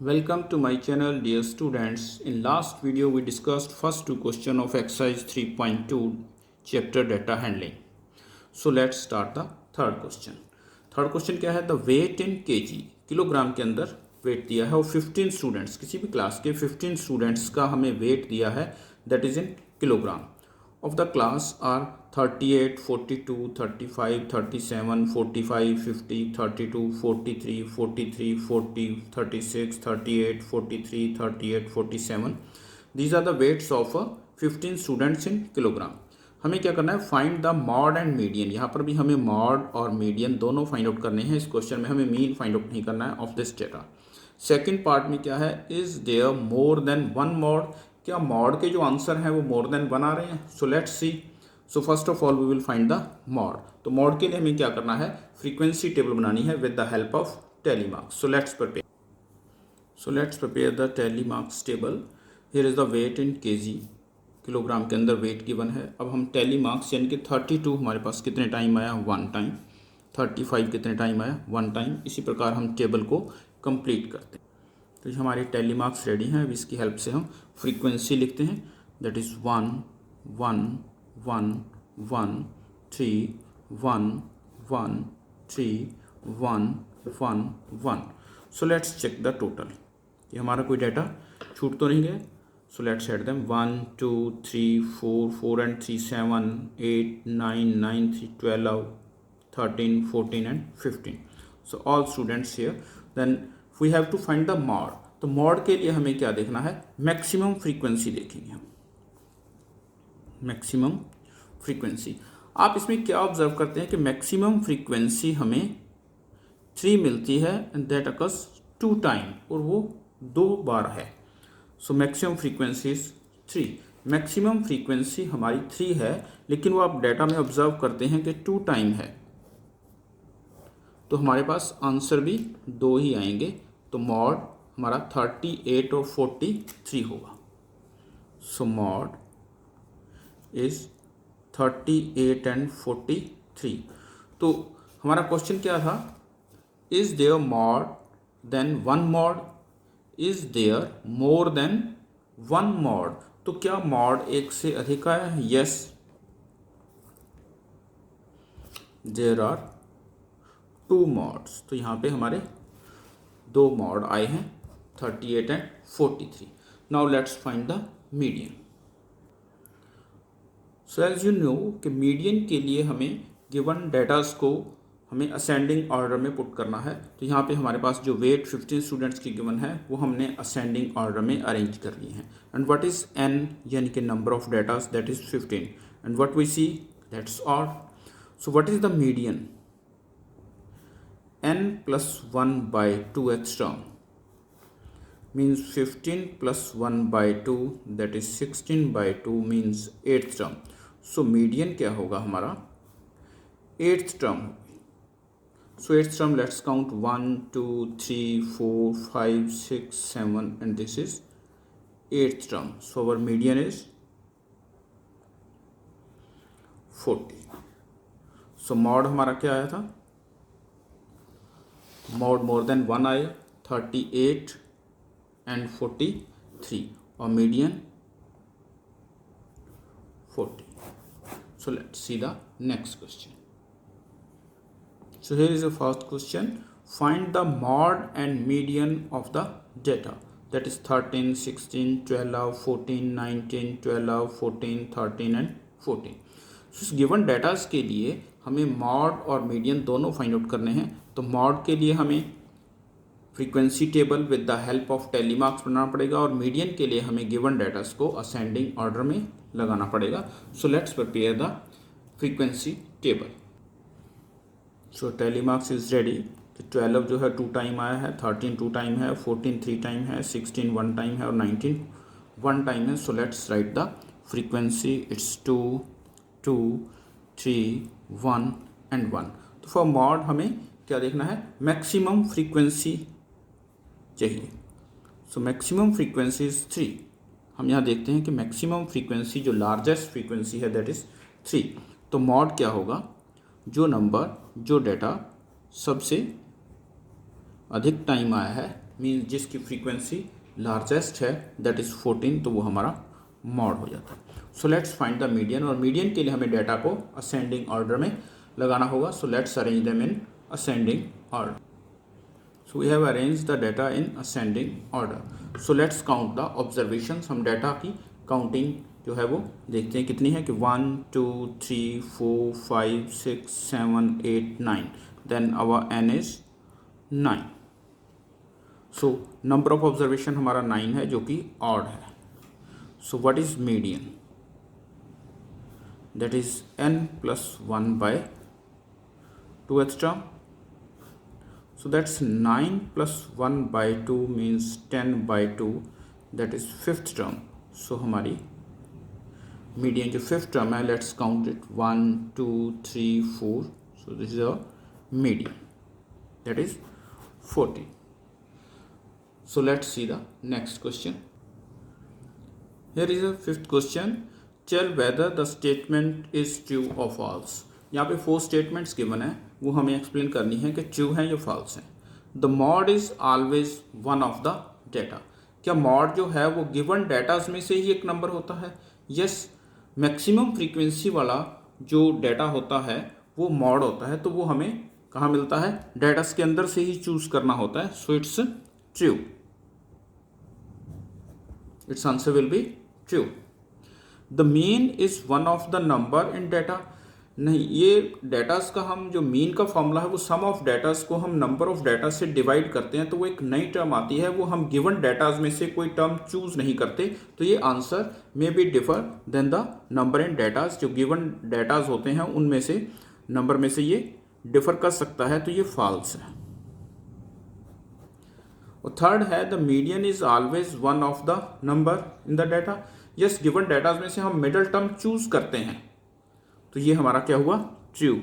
Welcome to my channel, dear students. In last video we discussed first two question of exercise 3.2 chapter data handling. So let's start the third question. Third question क्या है? The weight in KG, kilogram के अंदर wait दिया है और 15 students, किसी भी class के 15 स्टूडेंट्स का हमें वेट दिया है, that is in kilogram. Of the class are 38, 42, 35, 37, 45, 50, 32, 43, 43, 40, 36, 38, 43, 38, 47. These are the weights of 15 students in kilogram. हमें क्या करना है? Find the mod and median. यहाँ पर भी हमें मॉड और मीडियन दोनों फाइंड आउट करने हैं. इस क्वेश्चन में हमें मीन फाइंड आउट नहीं करना है of this data. Second part में क्या है? Is there more than one mode. क्या मॉड के जो आंसर हैं वो मोर देन वन आ रहे हैं? So let's see. So first of all we will find the mode. तो मॉड के लिए हमें क्या करना है? फ्रीक्वेंसी टेबल बनानी है with the help of tally marks. So let's prepare the tally marks table. Here is the weight in KG, kilogram के अंदर वेट गिवन है. अब हम टैली मार्क्स यानी कि 32 हमारे पास कितने टाइम आया? 1 टाइम. 35 कितने टाइम आया? 1 टाइम. इसी प्रकार हम टेबल को कंप्लीट करते हैं. तो हमारी टैली मार्क्स रेडी हैं. अब इसकी हेल्प से हम फ्रीक्वेंसी लिखते हैं. That is 1 1 1 1 3 1 1 3 1 1 1. So let's check the total. ये हमारा कोई डाटा छूट तो नहीं गया? So let's add them. 1 2 3 4 4 and 3 7 8 9 9 3 12 13 14 and 15. So all students here. Then we have to find the mod. तो mod के लिए हमें क्या देखना है? मैक्सिमम फ्रीक्वेंसी देखेंगे हम. Maximum frequency. आप इसमें क्या ऑब्जर्व करते हैं कि मैक्सिमम फ्रीक्वेंसी हमें 3 मिलती है एंड दैट अकर्स 2 टाइम, और वो 2 बार है. So maximum frequency is 3. Maximum frequency हमारी 3 है, लेकिन वो आप डाटा में ऑब्जर्व करते हैं कि 2 टाइम है, तो हमारे पास आंसर भी 2 ही आएंगे. तो मॉड हमारा 38 और 43 होगा. So mode is 38 and 43. तो हमारा क्वेश्चन क्या था? Is there mode than one mode? Is there more than one mode? तो क्या मॉड एक से अधिक आया है? Yes, there are 2 modes. तो यहाँ पे हमारे 2 मॉड आए हैं, 38 and 43. Now let's find the median. So as you know कि मीडियन के लिए हमें गिवन डेटास को हमें असेंडिंग ऑर्डर में पुट करना है. तो यहाँ पे हमारे पास जो वेट 15 स्टूडेंट्स की गिवन है वो हमने असेंडिंग ऑर्डर में अरेंज कर लिए हैं. एंड व्हाट इज एन, यानी कि number of datas, that is 15. And what we see, that's odd. So what is the median? n plus 1 by 2th term means 15 plus 1 by 2, that is 16 by 2 means 8th term. So median क्या होगा हमारा? 8th term. So 8th term, let's count 1 2 3 4 5 6 7 and this is 8th term. So our median is 40. So mod हमारा क्या आया था? mod more than 1 आए, 38 and 43, और median 40. So let's see the next question. So here is the first question. Find the mod and median of the data, that is 13 16 12 14 19 12 14 13 and 14. So given data के लिए हमें mod और median दोनों find out करने हैं. तो mod के लिए हमें frequency table with the help of tally marks बनाना पड़ेगा, और मीडियन के लिए हमें गिवन डेटास को असेंडिंग ऑर्डर में लगाना पड़ेगा. So let's prepare the frequency table. So tally marks is ready. 12 जो है 2 टाइम आया है, 13 2 टाइम है, 14 3 टाइम है, 16 1 टाइम है और 19 1 टाइम है. So let's write the frequency. It's 2 2 3 1 and 1. तो फॉर मॉड हमें क्या देखना है? मैक्सिमम फ्रीक्वेंसी चाहिए. So maximum frequency is 3. हम यहाँ देखते हैं कि मैक्सिमम फ्रीक्वेंसी जो लार्जेस्ट फ्रीक्वेंसी है दैट इज 3. तो मॉड क्या होगा? जो डेटा सबसे अधिक टाइम आया है मीन्स जिसकी फ्रीक्वेंसी लार्जेस्ट है दैट इज़ 14, तो वो हमारा मॉड हो जाता है। So let's find the median, और मीडियन के लिए हमें डाटा को असेंडिंग ऑर्डर में लगाना होगा। So let's arrange them in ascending order. So we have arrange the data in ascending order. So let's count the observations. हम डाटा की काउंटिंग जो है वो देखते हैं कितनी है कि 1 2 3 4 5 6 7 8 9, then our n is 9। So number of observation हमारा 9 है जो कि ऑड है। So what is median? That is n plus 1 by 2th term. So that's 9 plus 1 by 2 means 10 by 2, that is 5th term. So हमारी median जो 5th term है, let's count it 1 2 3 4. So this is a median, that is 40. So let's see the next question. Here is a 5th question. Tell whether the statement is true or false. यहाँ पे 4 statements given है, वो हमें explain करनी है कि true है या फॉल्स है। The mod is always one of the data. क्या मॉड जो है वो गिवन डेटाज में से ही एक नंबर होता है? यस, मैक्सिमम फ्रीक्वेंसी वाला जो डेटा होता है वो मॉड होता है, तो वो हमें कहाँ मिलता है? डेटास के अंदर से ही चूज करना होता है। So it's true, it's answer will be true. The mean is one of the number in data. नहीं, ये डेटास का हम जो मीन का फॉर्मूला है वो सम ऑफ डेटास को हम नंबर ऑफ डेटा से डिवाइड करते हैं, तो वो एक नई टर्म आती है, वो हम गिवन डेटाज में से कोई टर्म चूज नहीं करते। तो ये answer may be differ than the number in datas. जो गिवन डेटाज होते हैं उनमें से नंबर में से ये डिफर कर सकता है, तो ये फॉल्स है। और थर्ड है the median is always one of the number in the data. Yes, given datas में से हम मिडल टर्म चूज करते हैं, तो ये हमारा क्या हुआ? ट्रू।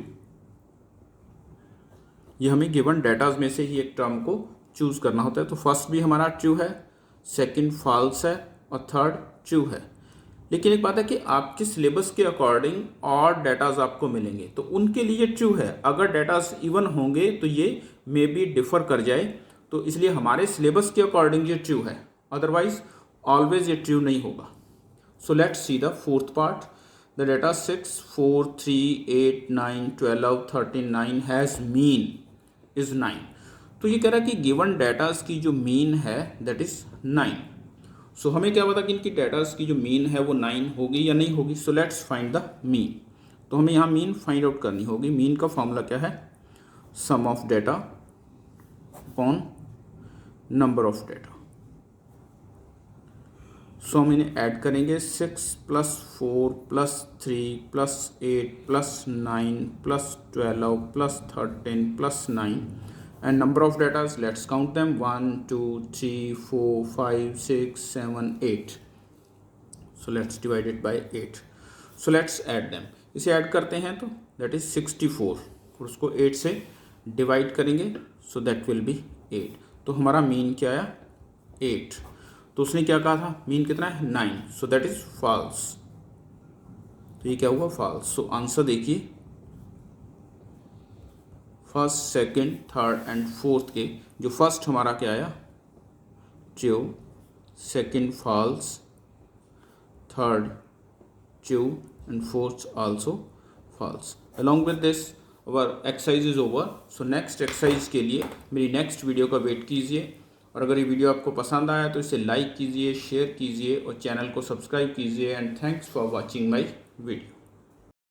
ये हमें गिवन डेटाज में से ही एक टर्म को चूज करना होता है। तो फर्स्ट भी हमारा ट्रू है, सेकंड फॉल्स है और थर्ड ट्रू है। लेकिन एक बात है कि आपके सिलेबस के अकॉर्डिंग और डेटाज आपको मिलेंगे, तो उनके लिए ट्रू है। अगर डेटाज इवन होंगे तो ये मे बी डिफर कर जाए, तो इसलिए हमारे सिलेबस के अकॉर्डिंग ये ट्रू है, अदरवाइज ऑलवेज ये ट्रू नहीं होगा। So let's see the fourth part. The data 6, 4, 3, 8, 9, 12, 13, 9 has mean is 9. तो ये कह रहा है कि गिवन डेटास की जो मीन है दैट इज 9। सो हमें क्या पता कि इनकी डेटास की जो मीन है वो 9 होगी या नहीं होगी। So let's find the mean. तो हमें यहाँ मीन फाइंड आउट करनी होगी। मीन का फॉर्मूला क्या है? Sum of data upon number of data. So हम इन्हें ऐड करेंगे। 6 + 4 + 3 + 8 + 9 + 12 + 13 + 9 and number of data, let's count them 1 2 3 4 5 6 7 8. So let's divide it by 8. So let's add them. इसे ऐड करते हैं तो that is 64 और उसको 8 से डिवाइड करेंगे, so that will be 8. तो हमारा मीन क्या आया? 8। तो उसने क्या कहा था? मीन कितना है? 9। So that is false. तो ये क्या हुआ? फॉल्स। सो आंसर देखिए, first, second, third and fourth के जो फर्स्ट हमारा क्या आया? True, second false, third true and fourth also false. Along with this our exercise is over. So next exercise के लिए मेरी नेक्स्ट वीडियो का वेट कीजिए, और अगर ये वीडियो आपको पसंद आया तो इसे लाइक कीजिए, शेयर कीजिए और चैनल को सब्सक्राइब कीजिए। And thanks for watching my video.